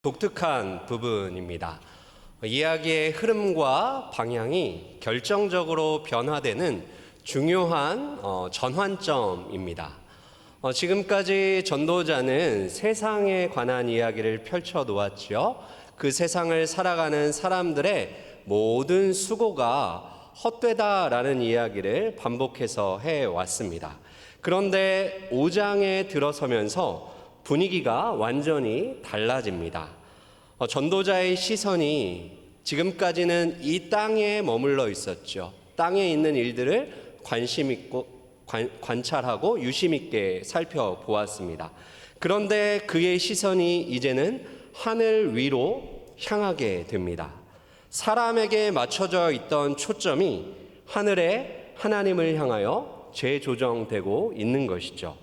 독특한 부분입니다. 이야기의 흐름과 방향이 결정적으로 변화되는 중요한 전환점입니다. 지금까지 전도자는 세상에 관한 이야기를 펼쳐 놓았죠. 그 세상을 살아가는 사람들의 모든 수고가 헛되다라는 이야기를 반복해서 해왔습니다. 그런데 5장에 들어서면서 분위기가 완전히 달라집니다. 전도자의 시선이 지금까지는 이 땅에 머물러 있었죠. 땅에 있는 일들을 관심 있고 관찰하고 유심 있게 살펴보았습니다. 그런데 그의 시선이 이제는 하늘 위로 향하게 됩니다. 사람에게 맞춰져 있던 초점이 하늘에 하나님을 향하여 재조정되고 있는 것이죠.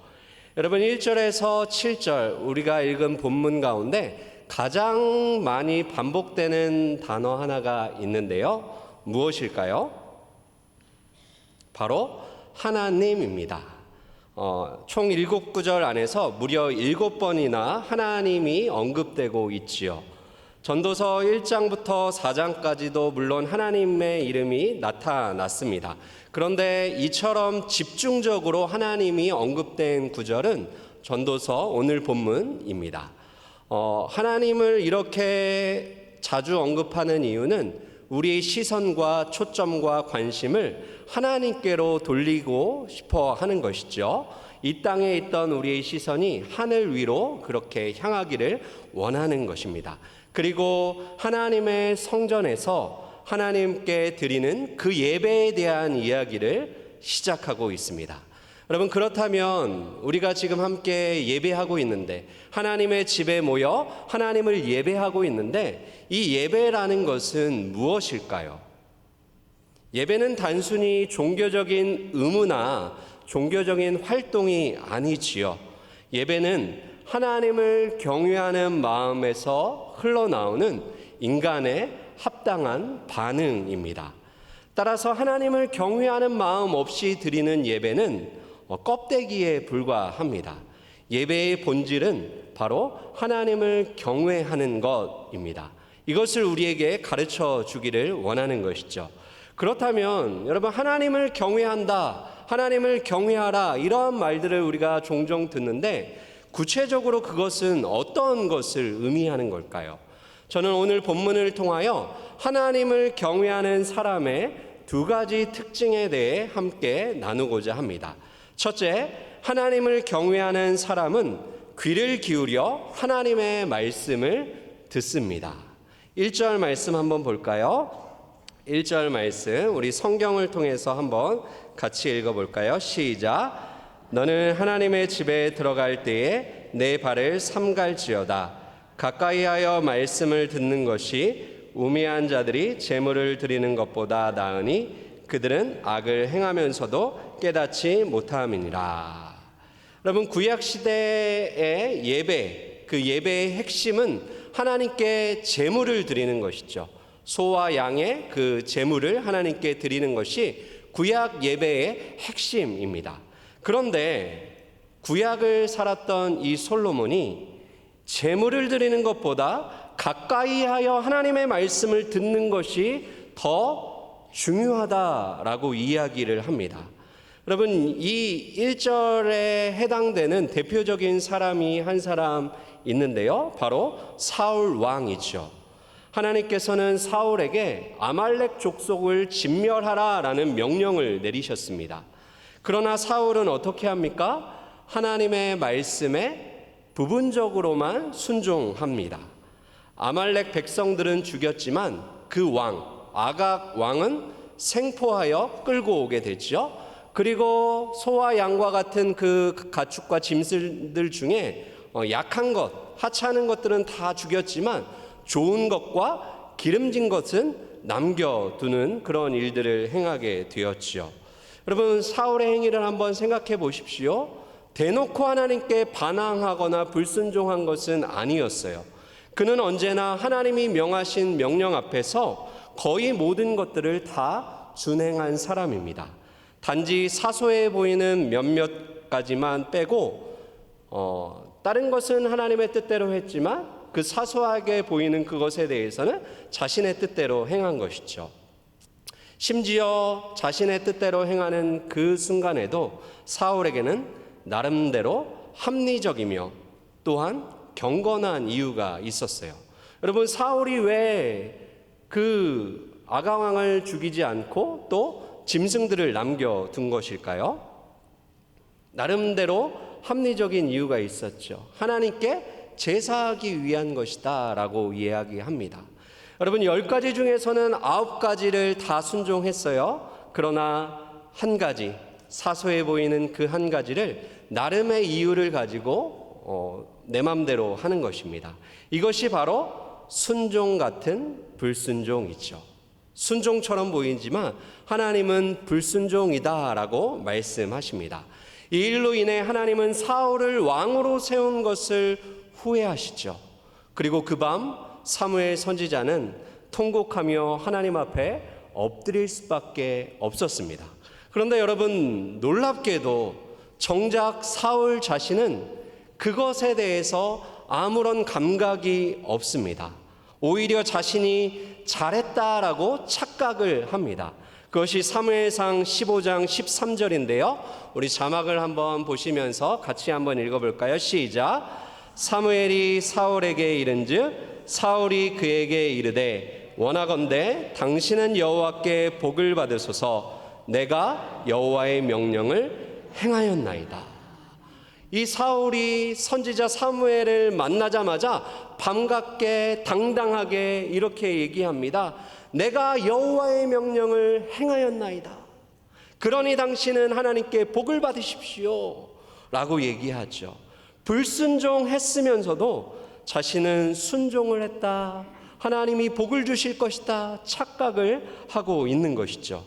여러분 1절에서 7절 우리가 읽은 본문 가운데 가장 많이 반복되는 단어 하나가 있는데요. 무엇일까요? 바로 하나님입니다. 총 7구절 안에서 무려 7번이나 하나님이 언급되고 있지요. 전도서 1장부터 4장까지도 물론 하나님의 이름이 나타났습니다. 그런데 이처럼 집중적으로 하나님이 언급된 구절은 전도서 오늘 본문입니다. 하나님을 이렇게 자주 언급하는 이유는 우리의 시선과 초점과 관심을 하나님께로 돌리고 싶어 하는 것이죠. 이 땅에 있던 우리의 시선이 하늘 위로 그렇게 향하기를 원하는 것입니다. 그리고 하나님의 성전에서 하나님께 드리는 그 예배에 대한 이야기를 시작하고 있습니다. 여러분 그렇다면 우리가 지금 함께 예배하고 있는데 하나님의 집에 모여 하나님을 예배하고 있는데 이 예배라는 것은 무엇일까요? 예배는 단순히 종교적인 의무나 종교적인 활동이 아니지요. 예배는 하나님을 경외하는 마음에서 흘러나오는 인간의 합당한 반응입니다. 따라서 하나님을 경외하는 마음 없이 드리는 예배는 껍데기에 불과합니다. 예배의 본질은 바로 하나님을 경외하는 것입니다. 이것을 우리에게 가르쳐 주기를 원하는 것이죠. 그렇다면 여러분 하나님을 경외한다, 하나님을 경외하라 이러한 말들을 우리가 종종 듣는데 구체적으로 그것은 어떤 것을 의미하는 걸까요? 저는 오늘 본문을 통하여 하나님을 경외하는 사람의 두 가지 특징에 대해 함께 나누고자 합니다. 첫째, 하나님을 경외하는 사람은 귀를 기울여 하나님의 말씀을 듣습니다. 1절 말씀 한번 볼까요? 1절 말씀 우리 성경을 통해서 한번 같이 읽어볼까요? 시작. 너는 하나님의 집에 들어갈 때에 내 발을 삼갈지어다. 가까이하여 말씀을 듣는 것이 우매한 자들이 제물을 드리는 것보다 나으니 그들은 악을 행하면서도 깨닫지 못함이니라. 여러분 구약 시대의 예배, 그 예배의 핵심은 하나님께 제물을 드리는 것이죠. 소와 양의 그 제물을 하나님께 드리는 것이 구약 예배의 핵심입니다. 그런데 구약을 살았던 이 솔로몬이 제물을 드리는 것보다 가까이하여 하나님의 말씀을 듣는 것이 더 중요하다라고 이야기를 합니다. 여러분 이 1절에 해당되는 대표적인 사람이 한 사람 있는데요. 바로 사울 왕이죠. 하나님께서는 사울에게 아말렉 족속을 진멸하라라는 명령을 내리셨습니다. 그러나 사울은 어떻게 합니까? 하나님의 말씀에 부분적으로만 순종합니다. 아말렉 백성들은 죽였지만 그 왕, 아각 왕은 생포하여 끌고 오게 됐죠. 그리고 소와 양과 같은 그 가축과 짐승들 중에 약한 것, 하찮은 것들은 다 죽였지만 좋은 것과 기름진 것은 남겨두는 그런 일들을 행하게 되었지요. 여러분 사울의 행위를 한번 생각해 보십시오. 대놓고 하나님께 반항하거나 불순종한 것은 아니었어요. 그는 언제나 하나님이 명하신 명령 앞에서 거의 모든 것들을 다 준행한 사람입니다. 단지 사소해 보이는 몇몇 가지만 빼고 다른 것은 하나님의 뜻대로 했지만 그 사소하게 보이는 그것에 대해서는 자신의 뜻대로 행한 것이죠. 심지어 자신의 뜻대로 행하는 그 순간에도 사울에게는 나름대로 합리적이며 또한 경건한 이유가 있었어요. 여러분, 사울이 왜 그 아가왕을 죽이지 않고 또 짐승들을 남겨둔 것일까요? 나름대로 합리적인 이유가 있었죠. 하나님께 제사하기 위한 것이다 라고 이야기합니다. 여러분, 10가지 중에서는 9가지를 다 순종했어요. 그러나 한 가지, 사소해 보이는 그 한 가지를 나름의 이유를 가지고 내 맘대로 하는 것입니다. 이것이 바로 순종 같은 불순종이죠. 순종처럼 보이지만 하나님은 불순종이다 라고 말씀하십니다. 이 일로 인해 하나님은 사울을 왕으로 세운 것을 후회하시죠. 그리고 그 밤 사무엘 선지자는 통곡하며 하나님 앞에 엎드릴 수밖에 없었습니다. 그런데 여러분, 놀랍게도 정작 사울 자신은 그것에 대해서 아무런 감각이 없습니다. 오히려 자신이 잘했다라고 착각을 합니다. 그것이 사무엘상 15장 13절인데요. 우리 자막을 한번 보시면서 같이 한번 읽어볼까요? 시작. 사무엘이 사울에게 이른즉 사울이 그에게 이르되 원하건대 당신은 여호와께 복을 받으소서 내가 여호와의 명령을 행하였나이다. 이 사울이 선지자 사무엘을 만나자마자 반갑게 당당하게 이렇게 얘기합니다. 내가 여호와의 명령을 행하였나이다. 그러니 당신은 하나님께 복을 받으십시오 라고 얘기하죠. 불순종했으면서도 자신은 순종을 했다, 하나님이 복을 주실 것이다 착각을 하고 있는 것이죠.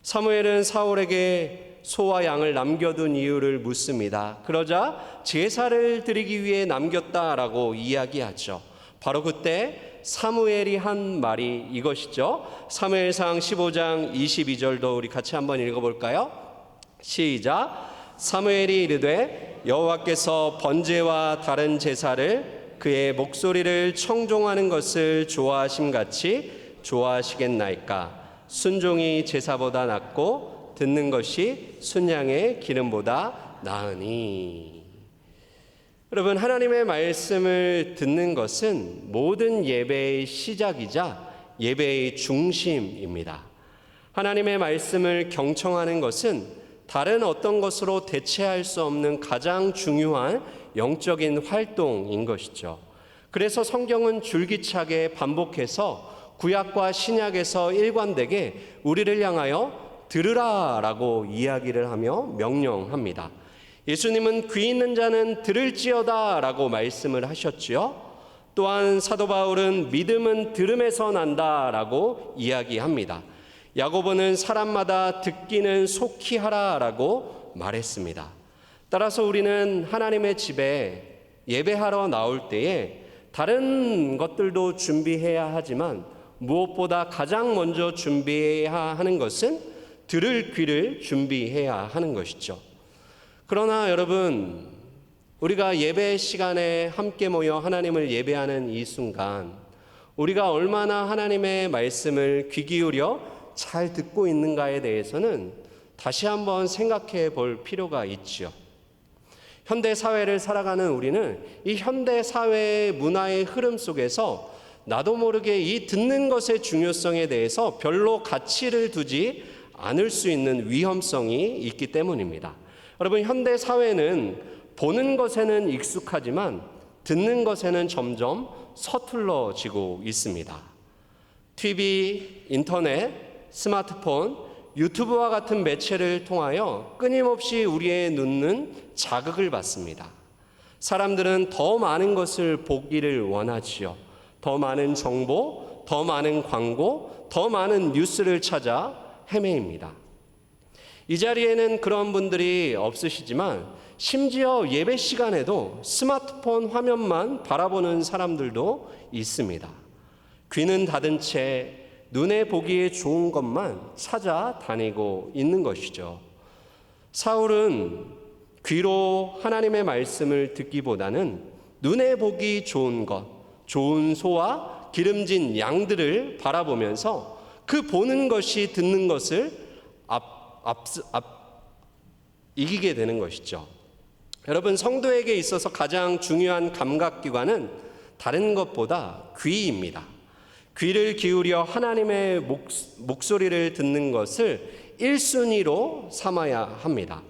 사무엘은 사울에게 소와 양을 남겨둔 이유를 묻습니다. 그러자 제사를 드리기 위해 남겼다라고 이야기하죠. 바로 그때 사무엘이 한 말이 이것이죠. 사무엘상 15장 22절도 우리 같이 한번 읽어볼까요? 시작. 사무엘이 이르되 여호와께서 번제와 다른 제사를 그의 목소리를 청종하는 것을 좋아하심같이 좋아하시겠나이까. 순종이 제사보다 낫고 듣는 것이 순양의 기름보다 나으니. 여러분, 하나님의 말씀을 듣는 것은 모든 예배의 시작이자 예배의 중심입니다. 하나님의 말씀을 경청하는 것은 다른 어떤 것으로 대체할 수 없는 가장 중요한 영적인 활동인 것이죠. 그래서 성경은 줄기차게 반복해서 구약과 신약에서 일관되게 우리를 향하여 들으라라고 이야기를 하며 명령합니다. 예수님은 귀 있는 자는 들을지어다라고 말씀을 하셨지요. 또한 사도 바울은 믿음은 들음에서 난다라고 이야기합니다. 야고보는 사람마다 듣기는 속히 하라라고 말했습니다. 따라서 우리는 하나님의 집에 예배하러 나올 때에 다른 것들도 준비해야 하지만 무엇보다 가장 먼저 준비해야 하는 것은 들을 귀를 준비해야 하는 것이죠. 그러나 여러분, 우리가 예배 시간에 함께 모여 하나님을 예배하는 이 순간 우리가 얼마나 하나님의 말씀을 귀 기울여 잘 듣고 있는가에 대해서는 다시 한번 생각해 볼 필요가 있지요. 현대 사회를 살아가는 우리는 이 현대 사회의 문화의 흐름 속에서 나도 모르게 이 듣는 것의 중요성에 대해서 별로 가치를 두지 않을 수 있는 위험성이 있기 때문입니다. 여러분, 현대 사회는 보는 것에는 익숙하지만 듣는 것에는 점점 서툴러지고 있습니다. TV, 인터넷, 스마트폰, 유튜브와 같은 매체를 통하여 끊임없이 우리의 눈은 자극을 받습니다. 사람들은 더 많은 것을 보기를 원하지요. 더 많은 정보, 더 많은 광고, 더 많은 뉴스를 찾아 헤매입니다. 이 자리에는 그런 분들이 없으시지만 심지어 예배 시간에도 스마트폰 화면만 바라보는 사람들도 있습니다. 귀는 닫은 채 눈에 보기에 좋은 것만 찾아다니고 있는 것이죠. 사울은 귀로 하나님의 말씀을 듣기보다는 눈에 보기 좋은 것, 좋은 소와 기름진 양들을 바라보면서 그 보는 것이 듣는 것을 이기게 되는 것이죠. 여러분, 성도에게 있어서 가장 중요한 감각기관은 다른 것보다 귀입니다. 귀를 기울여 하나님의 목소리를 듣는 것을 1순위로 삼아야 합니다.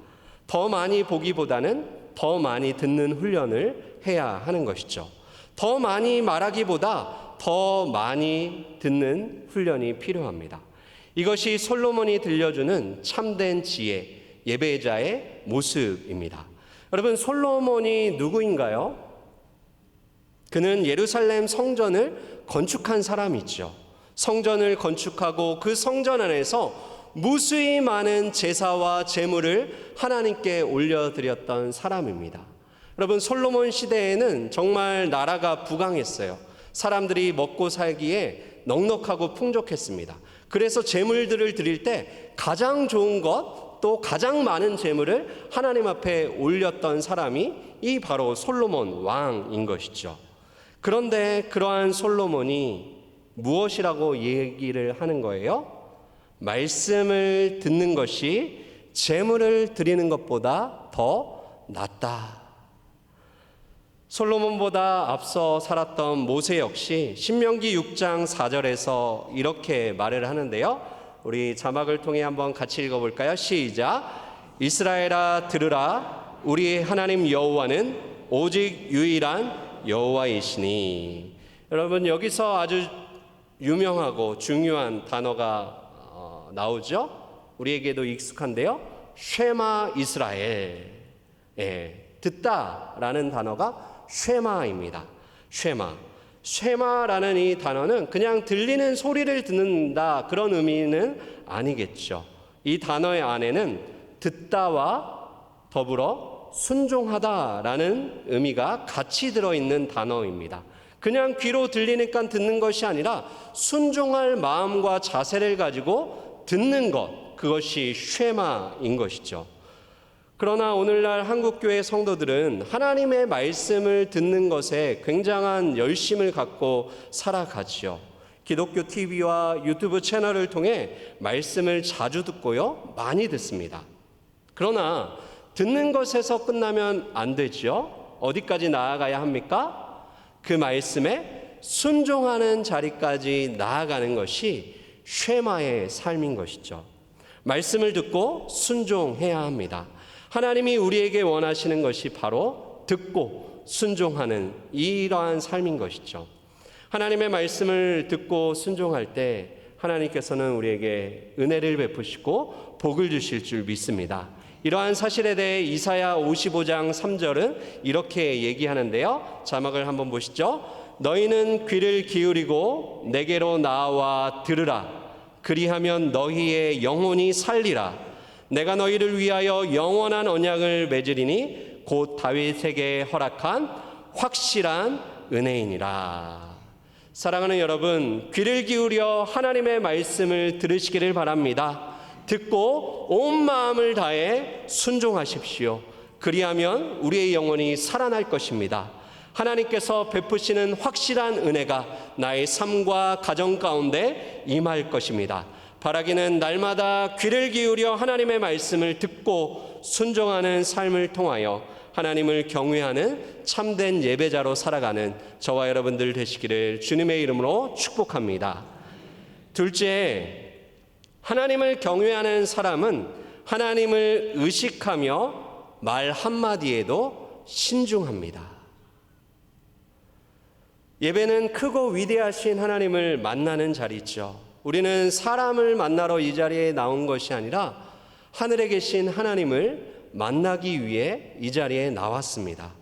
더 많이 보기보다는 더 많이 듣는 훈련을 해야 하는 것이죠. 더 많이 말하기보다 더 많이 듣는 훈련이 필요합니다. 이것이 솔로몬이 들려주는 참된 지혜, 예배자의 모습입니다. 여러분, 솔로몬이 누구인가요? 그는 예루살렘 성전을 건축한 사람이죠. 성전을 건축하고 그 성전 안에서 무수히 많은 제사와 제물을 하나님께 올려드렸던 사람입니다. 여러분, 솔로몬 시대에는 정말 나라가 부강했어요. 사람들이 먹고 살기에 넉넉하고 풍족했습니다. 그래서 제물들을 드릴 때 가장 좋은 것, 또 가장 많은 제물을 하나님 앞에 올렸던 사람이 이 바로 솔로몬 왕인 것이죠. 그런데 그러한 솔로몬이 무엇이라고 얘기를 하는 거예요? 말씀을 듣는 것이 제물을 드리는 것보다 더 낫다. 솔로몬보다 앞서 살았던 모세 역시 신명기 6장 4절에서 이렇게 말을 하는데요. 우리 자막을 통해 한번 같이 읽어볼까요? 시작. 이스라엘아 들으라. 우리 하나님 여호와는 오직 유일한 여호와이시니. 여러분, 여기서 아주 유명하고 중요한 단어가 나오죠. 우리에게도 익숙한데요. 쉐마 이스라엘. 듣다라는 단어가 쉐마입니다. 쉐마라는 이 단어는 그냥 들리는 소리를 듣는다, 그런 의미는 아니겠죠. 이 단어의 안에는 듣다와 더불어 순종하다라는 의미가 같이 들어있는 단어입니다. 그냥 귀로 들리니까 듣는 것이 아니라 순종할 마음과 자세를 가지고 듣는 것, 그것이 쉐마인 것이죠. 그러나 오늘날 한국교회 성도들은 하나님의 말씀을 듣는 것에 굉장한 열심을 갖고 살아가지요. 기독교 TV와 유튜브 채널을 통해 말씀을 자주 듣고요, 많이 듣습니다. 그러나 듣는 것에서 끝나면 안 되죠. 어디까지 나아가야 합니까? 그 말씀에 순종하는 자리까지 나아가는 것이 쉐마의 삶인 것이죠. 말씀을 듣고 순종해야 합니다. 하나님이 우리에게 원하시는 것이 바로 듣고 순종하는 이러한 삶인 것이죠. 하나님의 말씀을 듣고 순종할 때 하나님께서는 우리에게 은혜를 베푸시고 복을 주실 줄 믿습니다. 이러한 사실에 대해 이사야 55장 3절은 이렇게 얘기하는데요. 자막을 한번 보시죠. 너희는 귀를 기울이고 내게로 나와 들으라. 그리하면 너희의 영혼이 살리라. 내가 너희를 위하여 영원한 언약을 맺으리니 곧 다윗에게 허락한 확실한 은혜이니라. 사랑하는 여러분, 귀를 기울여 하나님의 말씀을 들으시기를 바랍니다. 듣고 온 마음을 다해 순종하십시오. 그리하면 우리의 영혼이 살아날 것입니다. 하나님께서 베푸시는 확실한 은혜가 나의 삶과 가정 가운데 임할 것입니다. 바라기는 날마다 귀를 기울여 하나님의 말씀을 듣고 순종하는 삶을 통하여 하나님을 경외하는 참된 예배자로 살아가는 저와 여러분들 되시기를 주님의 이름으로 축복합니다. 둘째, 하나님을 경외하는 사람은 하나님을 의식하며 말 한마디에도 신중합니다. 예배는 크고 위대하신 하나님을 만나는 자리죠. 우리는 사람을 만나러 이 자리에 나온 것이 아니라 하늘에 계신 하나님을 만나기 위해 이 자리에 나왔습니다.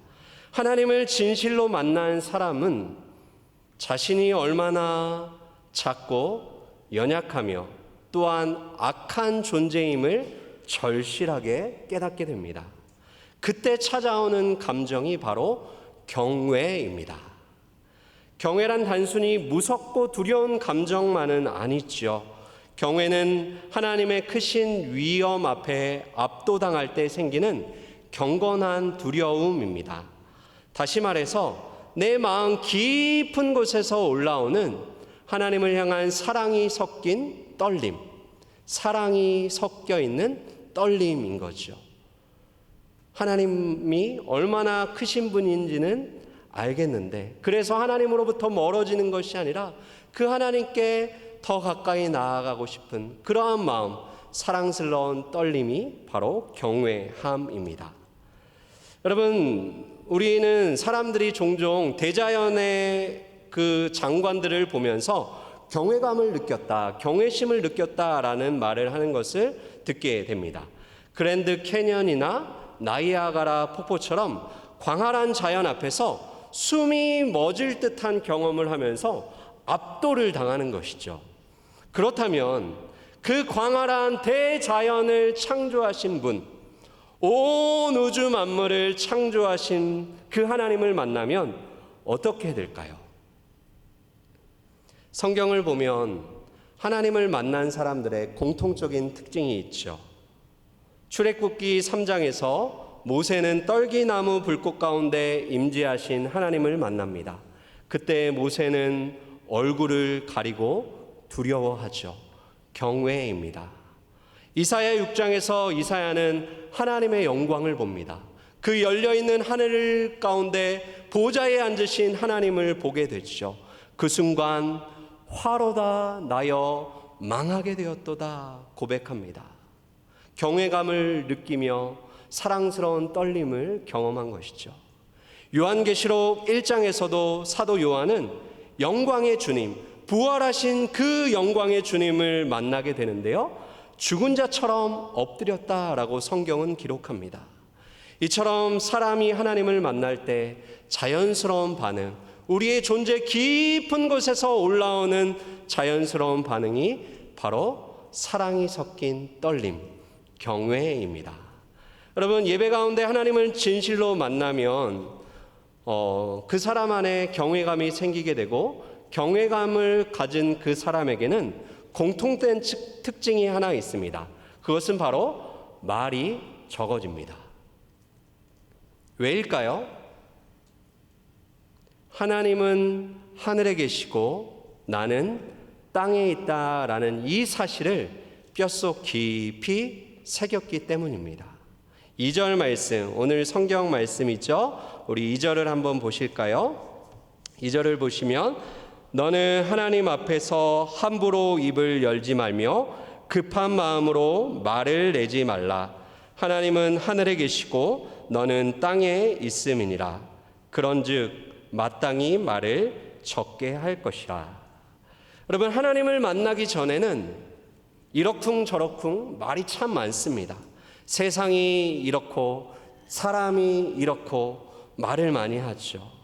하나님을 진실로 만난 사람은 자신이 얼마나 작고 연약하며 또한 악한 존재임을 절실하게 깨닫게 됩니다. 그때 찾아오는 감정이 바로 경외입니다. 경외란 단순히 무섭고 두려운 감정만은 아니죠. 경외는 하나님의 크신 위엄 앞에 압도당할 때 생기는 경건한 두려움입니다. 다시 말해서 내 마음 깊은 곳에서 올라오는 하나님을 향한 사랑이 섞인 떨림, 사랑이 섞여 있는 떨림인 거죠. 하나님이 얼마나 크신 분인지는 알겠는데, 그래서 하나님으로부터 멀어지는 것이 아니라 그 하나님께 더 가까이 나아가고 싶은 그러한 마음, 사랑스러운 떨림이 바로 경외함입니다. 여러분, 우리는 사람들이 종종 대자연의 그 장관들을 보면서 경외감을 느꼈다, 경외심을 느꼈다라는 말을 하는 것을 듣게 됩니다. 그랜드 캐년이나 나이아가라 폭포처럼 광활한 자연 앞에서 숨이 멎을 듯한 경험을 하면서 압도를 당하는 것이죠. 그렇다면 그 광활한 대자연을 창조하신 분, 온 우주 만물을 창조하신 그 하나님을 만나면 어떻게 될까요? 성경을 보면 하나님을 만난 사람들의 공통적인 특징이 있죠. 출애굽기 3장에서 모세는 떨기나무 불꽃 가운데 임재하신 하나님을 만납니다. 그때 모세는 얼굴을 가리고 두려워하죠. 경외입니다. 이사야 6장에서 이사야는 하나님의 영광을 봅니다. 그 열려있는 하늘 가운데 보좌에 앉으신 하나님을 보게 되죠. 그 순간 화로다 나여 망하게 되었도다 고백합니다. 경외감을 느끼며 사랑스러운 떨림을 경험한 것이죠. 요한계시록 1장에서도 사도 요한은 영광의 주님, 부활하신 그 영광의 주님을 만나게 되는데요, 죽은 자처럼 엎드렸다라고 성경은 기록합니다. 이처럼 사람이 하나님을 만날 때 자연스러운 반응, 우리의 존재 깊은 곳에서 올라오는 자연스러운 반응이 바로 사랑이 섞인 떨림, 경외입니다. 여러분, 예배 가운데 하나님을 진실로 만나면 그 사람 안에 경외감이 생기게 되고, 경외감을 가진 그 사람에게는 공통된 특징이 하나 있습니다. 그것은 바로 말이 적어집니다. 왜일까요? 하나님은 하늘에 계시고 나는 땅에 있다라는 이 사실을 뼛속 깊이 새겼기 때문입니다. 2절 말씀, 오늘 성경 말씀이죠. 우리 2절을 한번 보실까요? 2절을 보시면 너는 하나님 앞에서 함부로 입을 열지 말며 급한 마음으로 말을 내지 말라. 하나님은 하늘에 계시고 너는 땅에 있음이니라. 그런즉 마땅히 말을 적게 할 것이라. 여러분, 하나님을 만나기 전에는 이러쿵저러쿵 말이 참 많습니다. 세상이 이렇고 사람이 이렇고 말을 많이 하죠.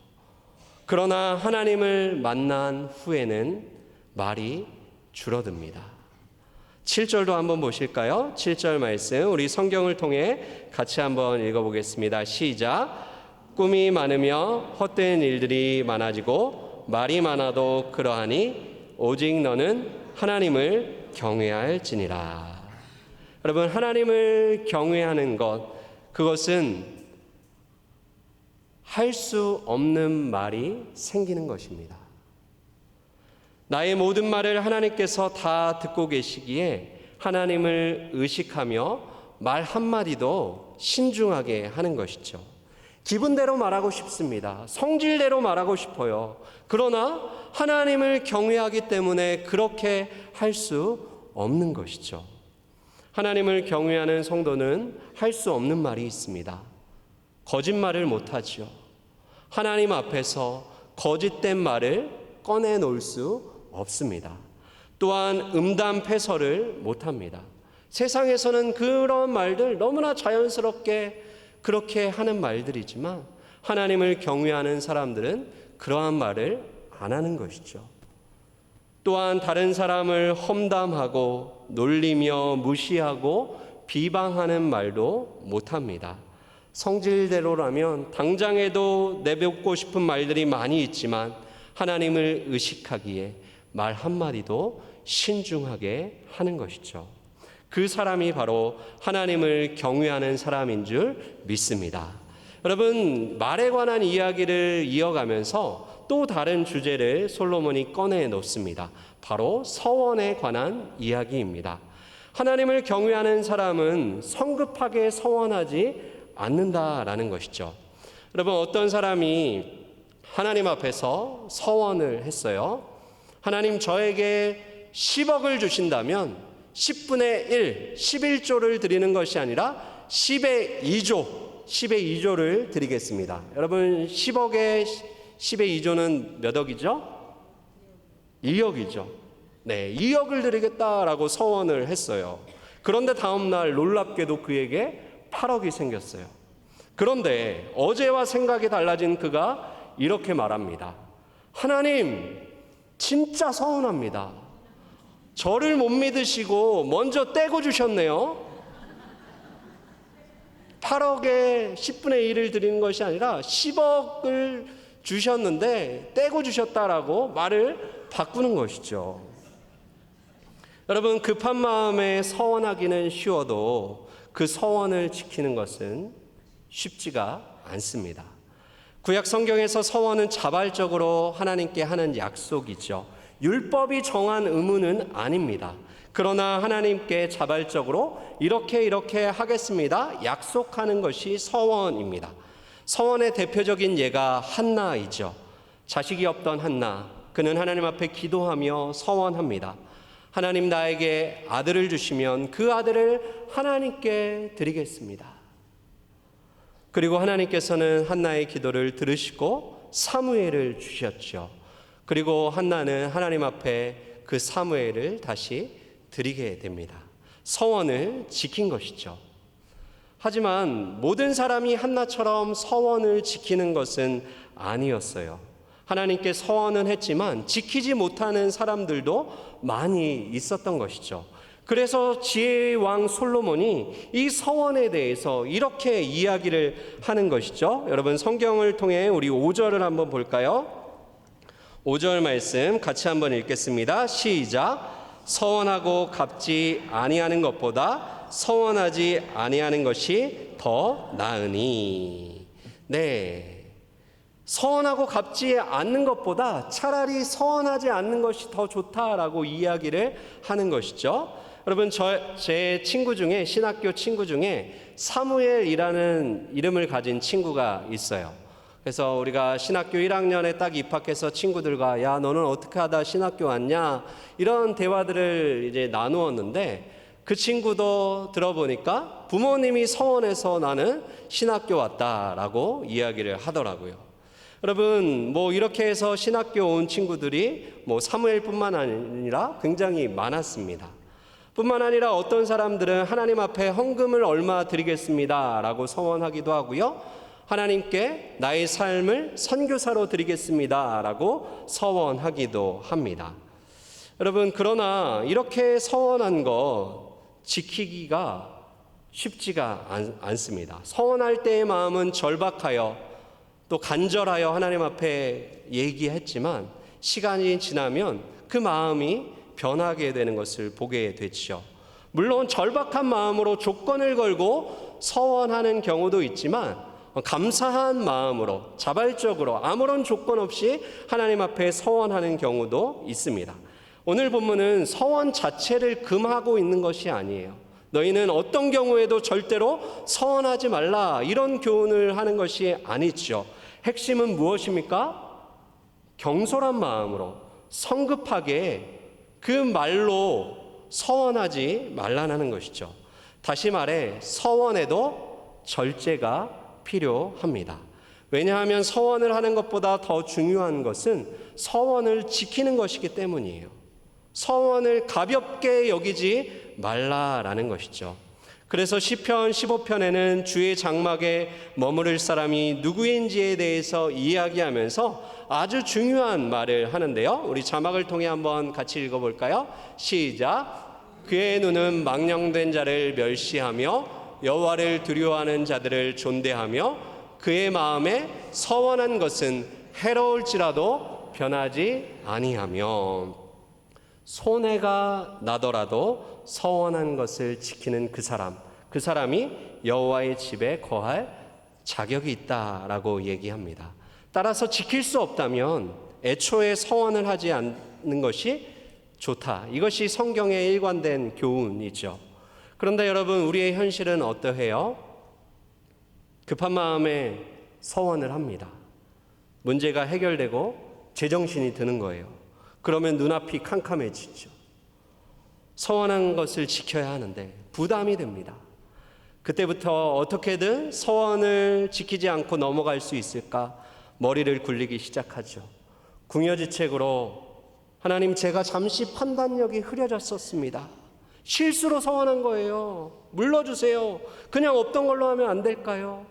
그러나 하나님을 만난 후에는 말이 줄어듭니다. 7절도 한번 보실까요? 7절 말씀 우리 성경을 통해 같이 한번 읽어보겠습니다. 시작. 꿈이 많으며 헛된 일들이 많아지고 말이 많아도 그러하니 오직 너는 하나님을 경외할지니라. 여러분, 하나님을 경외하는 것, 그것은 할 수 없는 말이 생기는 것입니다. 나의 모든 말을 하나님께서 다 듣고 계시기에 하나님을 의식하며 말 한마디도 신중하게 하는 것이죠. 기분대로 말하고 싶습니다. 성질대로 말하고 싶어요. 그러나 하나님을 경외하기 때문에 그렇게 할 수 없는 것이죠. 하나님을 경외하는 성도는 할 수 없는 말이 있습니다. 거짓말을 못하죠. 하나님 앞에서 거짓된 말을 꺼내놓을 수 없습니다. 또한 음담패설을 못합니다. 세상에서는 그런 말들 너무나 자연스럽게 그렇게 하는 말들이지만 하나님을 경외하는 사람들은 그러한 말을 안 하는 것이죠. 또한 다른 사람을 험담하고 놀리며 무시하고 비방하는 말도 못합니다. 성질대로라면 당장에도 내뱉고 싶은 말들이 많이 있지만 하나님을 의식하기에 말 한마디도 신중하게 하는 것이죠. 그 사람이 바로 하나님을 경외하는 사람인 줄 믿습니다. 여러분, 말에 관한 이야기를 이어가면서 또 다른 주제를 솔로몬이 꺼내 놓습니다. 바로 서원에 관한 이야기입니다. 하나님을 경외하는 사람은 성급하게 서원하지 않는다라는 것이죠. 여러분, 어떤 사람이 하나님 앞에서 서원을 했어요. 하나님, 저에게 10억을 주신다면 10분의 1, 11조를 드리는 것이 아니라 10의 2조를 드리겠습니다. 여러분, 10억에 10의 2조는 몇 억이죠? 2억이죠. 네, 2억을 드리겠다라고 서원을 했어요. 그런데 다음날 놀랍게도 그에게 8억이 생겼어요. 그런데 어제와 생각이 달라진 그가 이렇게 말합니다. 하나님, 진짜 서운합니다. 저를 못 믿으시고 먼저 떼고 주셨네요. 8억에 10분의 1을 드리는 것이 아니라 10억을 주셨는데 떼고 주셨다라고 말을 바꾸는 것이죠. 여러분, 급한 마음에 서원하기는 쉬워도 그 서원을 지키는 것은 쉽지가 않습니다. 구약 성경에서 서원은 자발적으로 하나님께 하는 약속이죠. 율법이 정한 의무는 아닙니다. 그러나 하나님께 자발적으로 이렇게 하겠습니다 약속하는 것이 서원입니다. 서원의 대표적인 예가 한나이죠. 자식이 없던 한나, 그는 하나님 앞에 기도하며 서원합니다. 하나님, 나에게 아들을 주시면 그 아들을 하나님께 드리겠습니다. 그리고 하나님께서는 한나의 기도를 들으시고 사무엘을 주셨죠. 그리고 한나는 하나님 앞에 그 사무엘을 다시 드리게 됩니다. 서원을 지킨 것이죠. 하지만 모든 사람이 한나처럼 서원을 지키는 것은 아니었어요. 하나님께 서원은 했지만 지키지 못하는 사람들도 많이 있었던 것이죠. 그래서 지혜의 왕 솔로몬이 이 서원에 대해서 이렇게 이야기를 하는 것이죠. 여러분, 성경을 통해 우리 5절을 한번 볼까요? 5절 말씀 같이 한번 읽겠습니다. 시작. 서원하고 갚지 아니하는 것보다 서원하지 아니하는 것이 더 나으니. 네, 서원하고 갚지 않는 것보다 차라리 서원하지 않는 것이 더 좋다라고 이야기를 하는 것이죠. 여러분, 제 친구 중에, 신학교 친구 중에 사무엘이라는 이름을 가진 친구가 있어요. 그래서 우리가 신학교 1학년에 딱 입학해서 친구들과 야, 너는 어떻게 하다 신학교 왔냐, 이런 대화들을 이제 나누었는데, 그 친구도 들어보니까 부모님이 서원해서 나는 신학교 왔다라고 이야기를 하더라고요. 여러분, 이렇게 해서 신학교 온 친구들이 사무엘뿐만 아니라 굉장히 많았습니다. 뿐만 아니라 어떤 사람들은 하나님 앞에 헌금을 얼마 드리겠습니다 라고 서원하기도 하고요, 하나님께 나의 삶을 선교사로 드리겠습니다 라고 서원하기도 합니다. 여러분, 그러나 이렇게 서원한 거 지키기가 쉽지가 않습니다. 서원할 때의 마음은 절박하여 또 간절하여 하나님 앞에 얘기했지만 시간이 지나면 그 마음이 변하게 되는 것을 보게 됐죠. 물론 절박한 마음으로 조건을 걸고 서원하는 경우도 있지만 감사한 마음으로 자발적으로 아무런 조건 없이 하나님 앞에 서원하는 경우도 있습니다. 오늘 본문은 서원 자체를 금하고 있는 것이 아니에요. 너희는 어떤 경우에도 절대로 서원하지 말라, 이런 교훈을 하는 것이 아니죠. 핵심은 무엇입니까? 경솔한 마음으로 성급하게 그 말로 서원하지 말라는 것이죠. 다시 말해 서원에도 절제가 필요합니다. 왜냐하면 서원을 하는 것보다 더 중요한 것은 서원을 지키는 것이기 때문이에요. 서원을 가볍게 여기지 말라라는 것이죠. 그래서 시편 15편에는 주의 장막에 머무를 사람이 누구인지에 대해서 이야기하면서 아주 중요한 말을 하는데요. 우리 자막을 통해 한번 같이 읽어볼까요? 시작. 그의 눈은 망령된 자를 멸시하며 여호와를 두려워하는 자들을 존대하며 그의 마음에 서원한 것은 해로울지라도 변하지 아니하며. 손해가 나더라도 서원한 것을 지키는 그 사람이 여호와의 집에 거할 자격이 있다라고 얘기합니다. 따라서 지킬 수 없다면 애초에 서원을 하지 않는 것이 좋다. 이것이 성경의 일관된 교훈이죠. 그런데 여러분, 우리의 현실은 어떠해요? 급한 마음에 서원을 합니다. 문제가 해결되고 제정신이 드는 거예요. 그러면 눈앞이 캄캄해지죠. 서원한 것을 지켜야 하는데 부담이 됩니다. 그때부터 어떻게든 서원을 지키지 않고 넘어갈 수 있을까 머리를 굴리기 시작하죠. 궁여지책으로 하나님, 제가 잠시 판단력이 흐려졌었습니다. 실수로 서원한 거예요. 물러주세요. 그냥 없던 걸로 하면 안 될까요?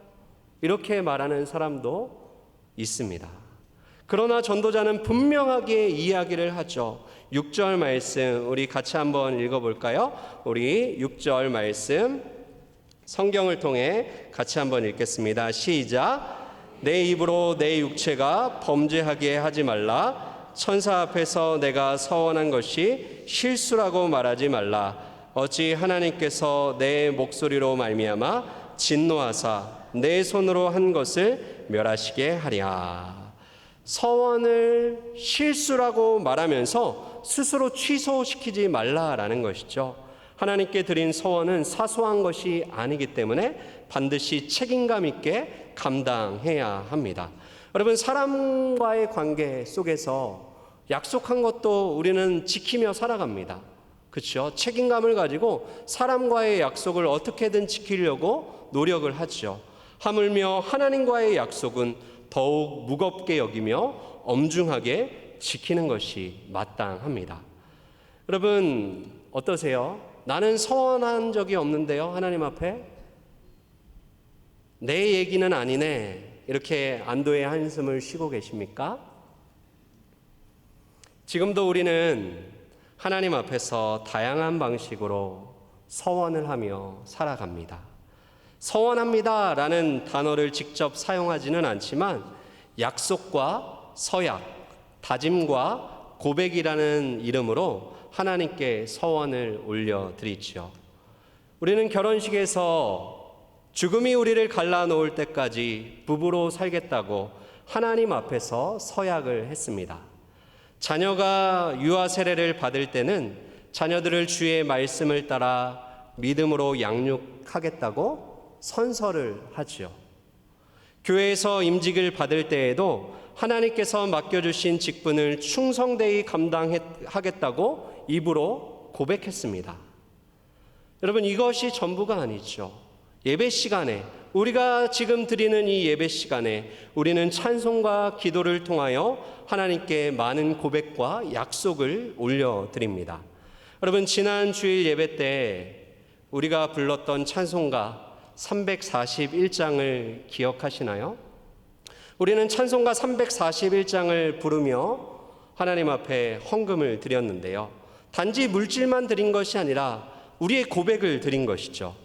이렇게 말하는 사람도 있습니다. 그러나 전도자는 분명하게 이야기를 하죠. 6절 말씀 우리 같이 한번 읽어볼까요? 우리 6절 말씀 성경을 통해 같이 한번 읽겠습니다. 시작. 내 입으로 내 육체가 범죄하게 하지 말라. 천사 앞에서 내가 서원한 것이 실수라고 말하지 말라. 어찌 하나님께서 내 목소리로 말미암아 진노하사 내 손으로 한 것을 멸하시게 하랴. 서원을 실수라고 말하면서 스스로 취소시키지 말라라는 것이죠. 하나님께 드린 서원은 사소한 것이 아니기 때문에 반드시 책임감 있게 감당해야 합니다. 여러분, 사람과의 관계 속에서 약속한 것도 우리는 지키며 살아갑니다. 그렇죠? 책임감을 가지고 사람과의 약속을 어떻게든 지키려고 노력을 하죠. 하물며 하나님과의 약속은 더욱 무겁게 여기며 엄중하게 지키는 것이 마땅합니다. 여러분, 어떠세요? 나는 서원한 적이 없는데요, 하나님 앞에? 내 얘기는 아니네. 이렇게 안도의 한숨을 쉬고 계십니까? 지금도 우리는 하나님 앞에서 다양한 방식으로 서원을 하며 살아갑니다. 서원합니다 라는 단어를 직접 사용하지는 않지만 약속과 서약, 다짐과 고백이라는 이름으로 하나님께 서원을 올려드리죠. 우리는 결혼식에서 죽음이 우리를 갈라놓을 때까지 부부로 살겠다고 하나님 앞에서 서약을 했습니다. 자녀가 유아 세례를 받을 때는 자녀들을 주의 말씀을 따라 믿음으로 양육하겠다고 선서를 하죠. 교회에서 임직을 받을 때에도 하나님께서 맡겨주신 직분을 충성되이 감당하겠다고 입으로 고백했습니다. 여러분, 이것이 전부가 아니죠. 예배 시간에, 우리가 지금 드리는 이 예배 시간에 우리는 찬송과 기도를 통하여 하나님께 많은 고백과 약속을 올려드립니다. 여러분, 지난 주일 예배 때 우리가 불렀던 찬송가 341장을 기억하시나요? 우리는 찬송가 341장을 부르며 하나님 앞에 헌금을 드렸는데요. 단지 물질만 드린 것이 아니라 우리의 고백을 드린 것이죠.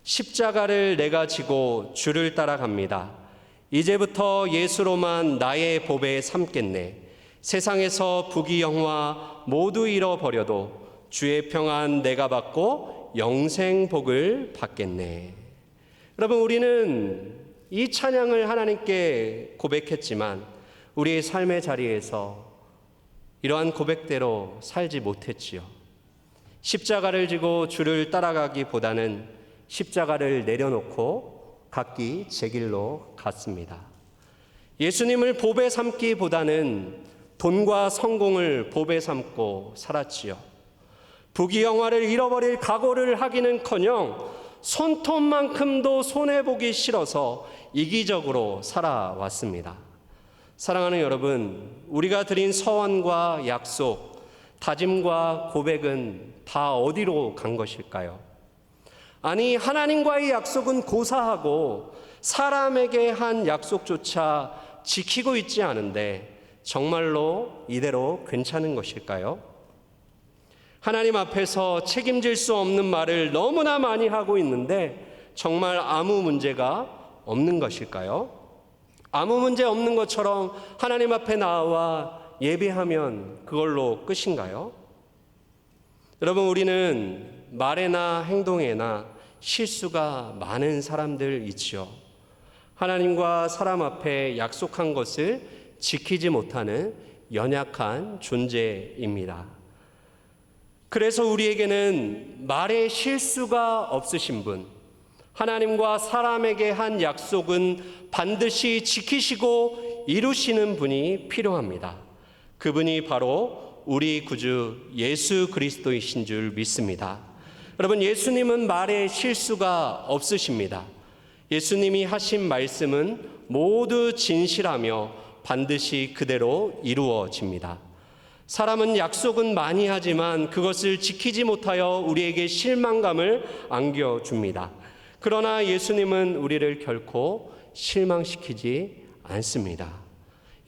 십자가를 내가 지고 주를 따라갑니다. 이제부터 예수로만 나의 보배 삼겠네. 세상에서 부귀영화 모두 잃어버려도 주의 평안 내가 받고 영생 복을 받겠네. 여러분, 우리는 이 찬양을 하나님께 고백했지만 우리의 삶의 자리에서 이러한 고백대로 살지 못했지요. 십자가를 지고 주를 따라가기보다는 십자가를 내려놓고 각기 제 길로 갔습니다. 예수님을 보배 삼기보다는 돈과 성공을 보배 삼고 살았지요. 부귀영화를 잃어버릴 각오를 하기는커녕 손톱만큼도 손해보기 싫어서 이기적으로 살아왔습니다. 사랑하는 여러분, 우리가 드린 서원과 약속, 다짐과 고백은 다 어디로 간 것일까요? 아니, 하나님과의 약속은 고사하고 사람에게 한 약속조차 지키고 있지 않은데 정말로 이대로 괜찮은 것일까요? 하나님 앞에서 책임질 수 없는 말을 너무나 많이 하고 있는데 정말 아무 문제가 없는 것일까요? 아무 문제 없는 것처럼 하나님 앞에 나와 예배하면 그걸로 끝인가요? 여러분, 우리는 말에나 행동에나 실수가 많은 사람들이지요. 하나님과 사람 앞에 약속한 것을 지키지 못하는 연약한 존재입니다. 그래서 우리에게는 말에 실수가 없으신 분, 하나님과 사람에게 한 약속은 반드시 지키시고 이루시는 분이 필요합니다. 그분이 바로 우리 구주 예수 그리스도이신 줄 믿습니다. 여러분, 예수님은 말에 실수가 없으십니다. 예수님이 하신 말씀은 모두 진실하며 반드시 그대로 이루어집니다. 사람은 약속은 많이 하지만 그것을 지키지 못하여 우리에게 실망감을 안겨줍니다. 그러나 예수님은 우리를 결코 실망시키지 않습니다.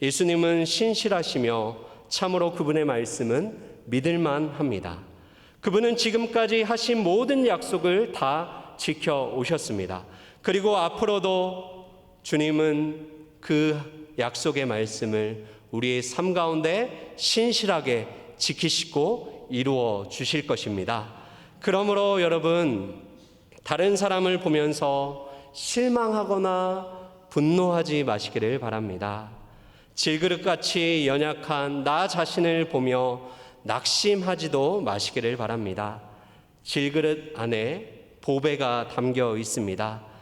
예수님은 신실하시며 참으로 그분의 말씀은 믿을만 합니다. 그분은 지금까지 하신 모든 약속을 다 지켜오셨습니다. 그리고 앞으로도 주님은 그 약속의 말씀을 우리의 삶 가운데 신실하게 지키시고 이루어 주실 것입니다. 그러므로 여러분, 다른 사람을 보면서 실망하거나 분노하지 마시기를 바랍니다. 질그릇같이 연약한 나 자신을 보며 낙심하지도 마시기를 바랍니다. 질그릇 안에 보배가 담겨 있습니다.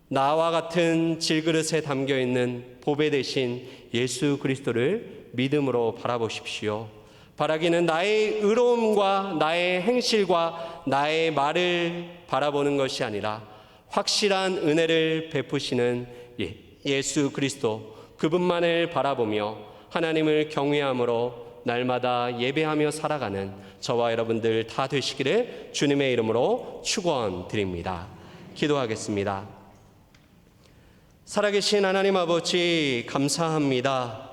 나와 같은 질그릇에 담겨 있는 보배 대신 예수 그리스도를 믿음으로 바라보십시오. 바라기는 나의 의로움과 나의 행실과 나의 말을 바라보는 것이 아니라 확실한 은혜를 베푸시는 예수 그리스도, 그분만을 바라보며 하나님을 경외함으로 날마다 예배하며 살아가는 저와 여러분들 다 되시기를 주님의 이름으로 축원드립니다. 기도하겠습니다. 살아계신 하나님 아버지, 감사합니다.